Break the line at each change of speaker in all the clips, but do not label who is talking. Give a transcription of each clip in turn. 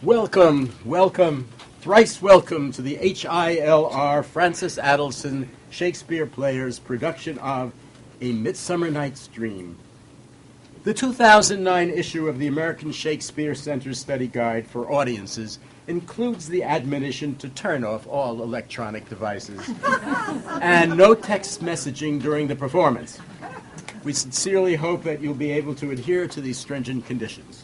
Welcome, thrice welcome to the HILR Francis Adelson Shakespeare Players production of A Midsummer Night's Dream. The 2009 issue of the American Shakespeare Center Study Guide for Audiences includes the admonition to turn off all electronic devices and no text messaging during the performance. We sincerely hope that you'll be able to adhere to these stringent conditions.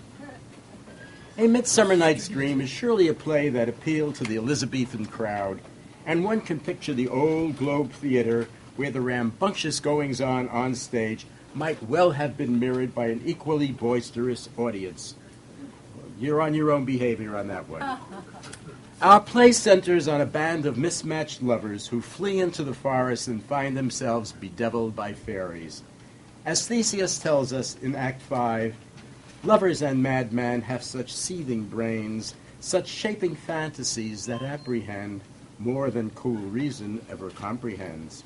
A Midsummer Night's Dream is surely a play that appealed to the Elizabethan crowd, and one can picture the old Globe Theater where the rambunctious goings-on stage might well have been mirrored by an equally boisterous audience. You're on your own behavior on that one. Our play centers on a band of mismatched lovers who flee into the forest and find themselves bedeviled by fairies. As Theseus tells us in Act 5, lovers and madmen have such seething brains, such shaping fantasies that apprehend more than cool reason ever comprehends.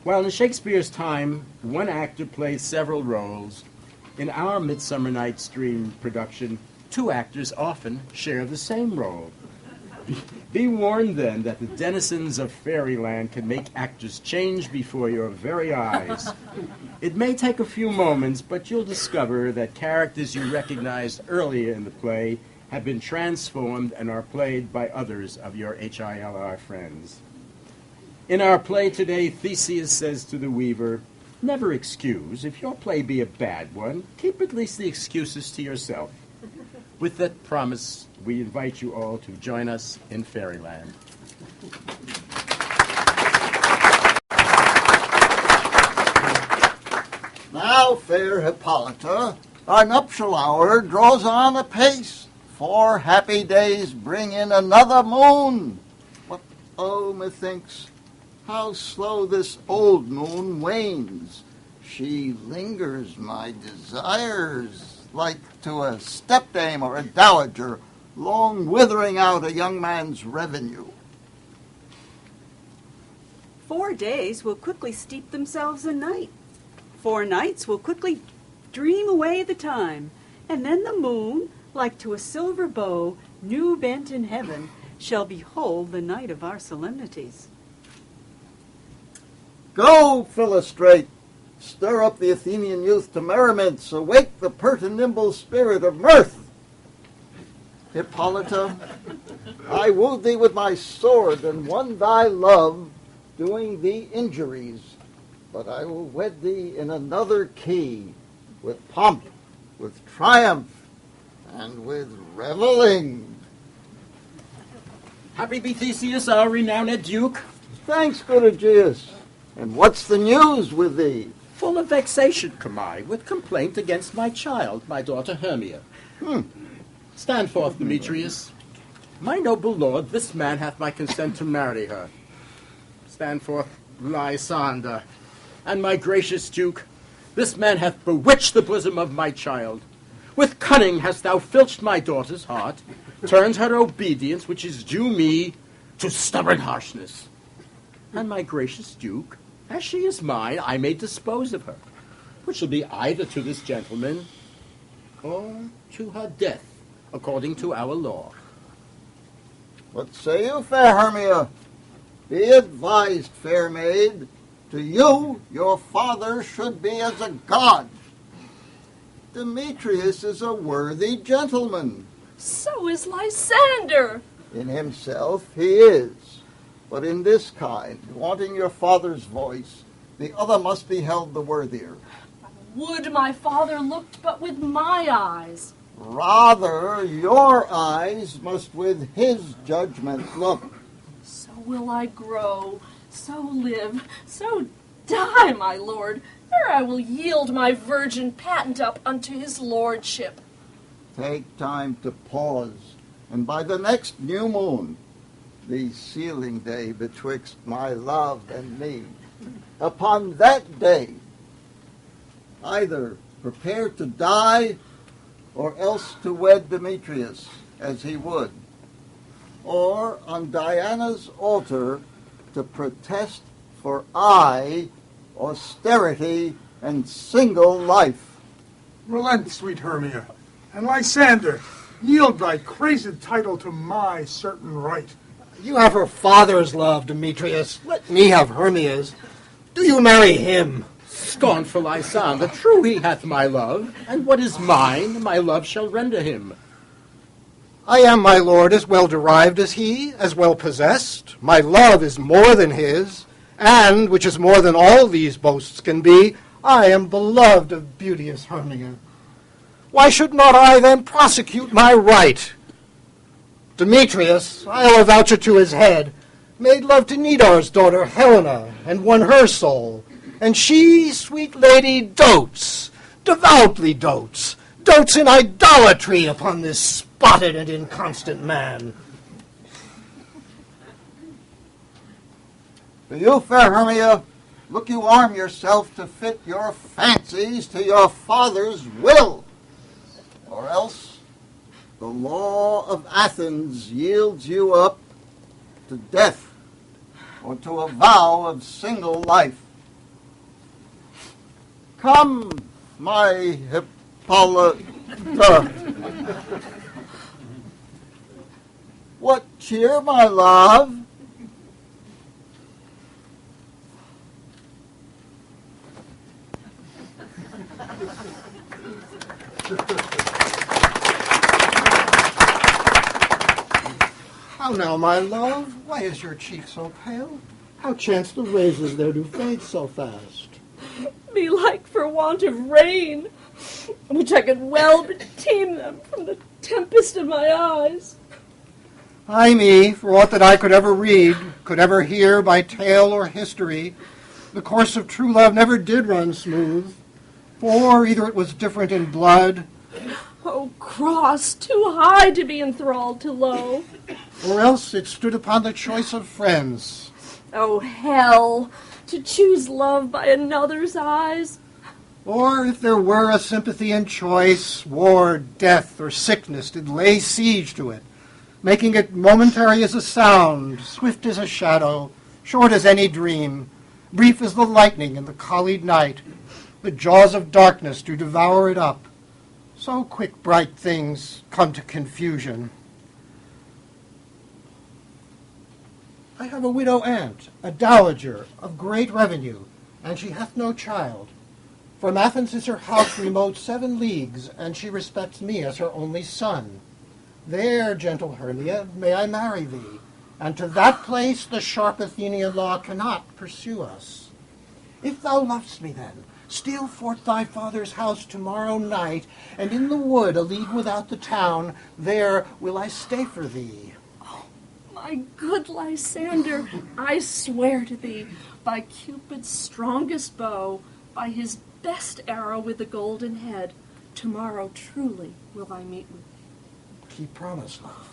While in Shakespeare's time, one actor plays several roles, in our Midsummer Night's Dream production, two actors often share the same role. Be warned then that the denizens of fairyland can make actors change before your very eyes. It may take a few moments, but you'll discover that characters you recognized earlier in the play have been transformed and are played by others of your HILR friends. In our play today, Theseus says to the weaver, "Never excuse. If your play be a bad one, keep at least the excuses to yourself." With that promise, we invite you all to join us in Fairyland.
Now, fair Hippolyta, our nuptial hour draws on apace. 4 happy days bring in another moon. But, oh, methinks, how slow this old moon wanes. She lingers my desires, like to a stepdame or a dowager, long withering out a young man's revenue.
4 days will quickly steep themselves in night. 4 nights will quickly dream away the time, and then the moon, like to a silver bow, new bent in heaven, shall behold the night of our solemnities.
Go, Philostrate! Stir up the Athenian youth to merriments, awake the pert and nimble spirit of mirth. Hippolyta, I wooed thee with my sword and won thy love, doing thee injuries. But I will wed thee in another key, with pomp, with triumph, and with reveling.
Happy be Theseus, our renowned Duke.
Thanks, good Aegeus. And what's the news with thee?
Full of vexation come I, with complaint against my child, my daughter Hermia. Stand forth, Demetrius. My noble lord, this man hath my consent to marry her. Stand forth, Lysander. And my gracious Duke, this man hath bewitched the bosom of my child. With cunning hast thou filched my daughter's heart, turned her obedience, which is due me, to stubborn harshness. And my gracious Duke, as she is mine, I may dispose of her, which shall be either to this gentleman or to her death, according to our law.
What say you, fair Hermia? Be advised, fair maid. To you, your father should be as a god. Demetrius is a worthy gentleman.
So is Lysander.
In himself he is. But in this kind, wanting your father's voice, the other must be held the worthier.
Would my father looked but with my eyes.
Rather, your eyes must with his judgment look.
So will I grow, so live, so die, my lord, ere I will yield my virgin patent up unto his lordship.
Take time to pause, and by the next new moon, the sealing day betwixt my love and me, upon that day, either prepare to die or else to wed Demetrius as he would, or on Diana's altar to protest for austerity, and single life.
Relent, sweet Hermia, and Lysander, Yield thy crazed title to my certain right.
You have her father's love, Demetrius. Let me have Hermia's. Do you marry him?
Scornful I sound, the true he hath my love, and what is mine, my love shall render him.
I am, my lord, as well derived as he, as well possessed. My love is more than his, and, which is more than all these boasts can be, I am beloved of beauteous Hermia. Why should not I then prosecute my right? Demetrius, I'll avouch it to his head, made love to Nidar's daughter Helena, and won her soul. And she, sweet lady, dotes, devoutly dotes in idolatry upon this spotted and inconstant man.
Do you, fair Hermia, look you arm yourself to fit your fancies to your father's will, or else the law of Athens yields you up to death or to a vow of single life. Come, my Hippolyta. What cheer, my love?
How now, my love? Why is your cheek so pale? How chance the roses there do fade so fast?
Belike for want of rain, which I could well beteem them from the tempest of my eyes.
Ay me, for aught that I could ever read, could ever hear by tale or history, the course of true love never did run smooth, for either it was different in blood,
Oh, cross, too high to be enthralled to low.
or else it stood upon the choice of friends.
Oh, hell, to choose love by another's eyes.
Or if there were a sympathy in choice, war, death, or sickness did lay siege to it, making it momentary as a sound, swift as a shadow, short as any dream, brief as the lightning in the collied night. The jaws of darkness do devour it up. So quick bright things come to confusion. I have a widow aunt, a dowager, of great revenue, and she hath no child. From Athens is her house remote 7 leagues, and she respects me as her only son. There, gentle Hermia, may I marry thee, and to that place the sharp Athenian law cannot pursue us. If thou lovest me then, steal forth thy father's house tomorrow night, and in the wood a league without the town, there will I stay for thee.
My good Lysander, I swear to thee, by Cupid's strongest bow, by his best arrow with the golden head, tomorrow truly will I meet with thee.
Keep promise, love.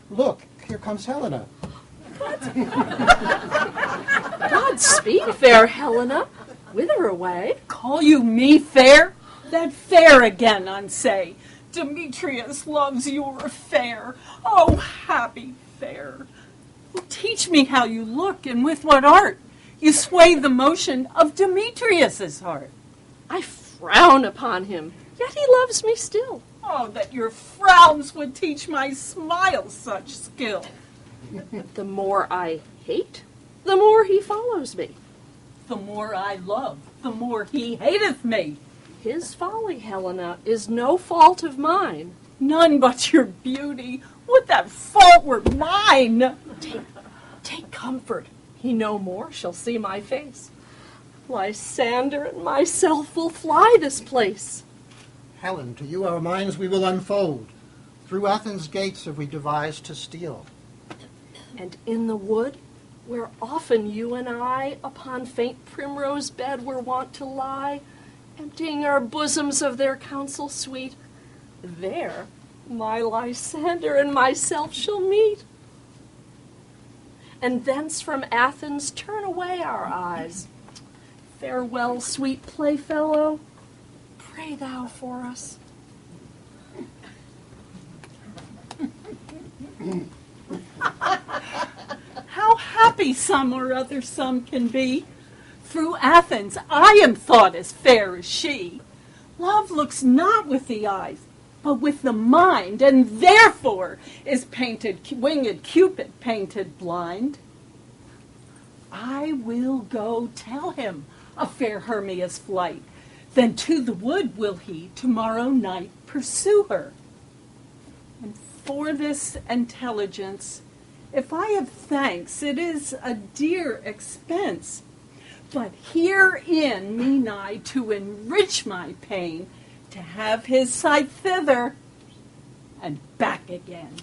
Look, here comes Helena.
Godspeed, fair Helena. Whither away?
Call you me fair? That fair again, unsay. Demetrius loves your fair. Oh, happy fair. Teach me how you look and with what art you sway the motion of Demetrius's heart.
I frown upon him, yet he loves me still.
Oh, that your frowns would teach my smile such skill.
The more I hate, the more he follows me.
The more I love, the more he hateth me.
His folly, Helena, is no fault of mine.
None but your beauty. Would that fault were mine.
Take comfort. He no more shall see my face. Lysander and myself will fly this place.
Helen, to you our minds we will unfold. Through Athens' gates have we devised to steal.
And in the wood, where often you and I upon faint primrose bed were wont to lie, emptying our bosoms of their counsel sweet, there my Lysander and myself shall meet. And thence from Athens turn away our eyes. Farewell, sweet playfellow, pray thou for us.
How happy some or other some can be. Through Athens I am thought as fair as she. Love looks not with the eyes,
but with the mind, and therefore is painted winged Cupid painted blind. I will go tell him of fair Hermia's flight, then to the wood will he tomorrow night pursue her. And for this intelligence, if I have thanks, it is a dear expense. But herein mean I to enrich my pain, to have his sight thither and back again.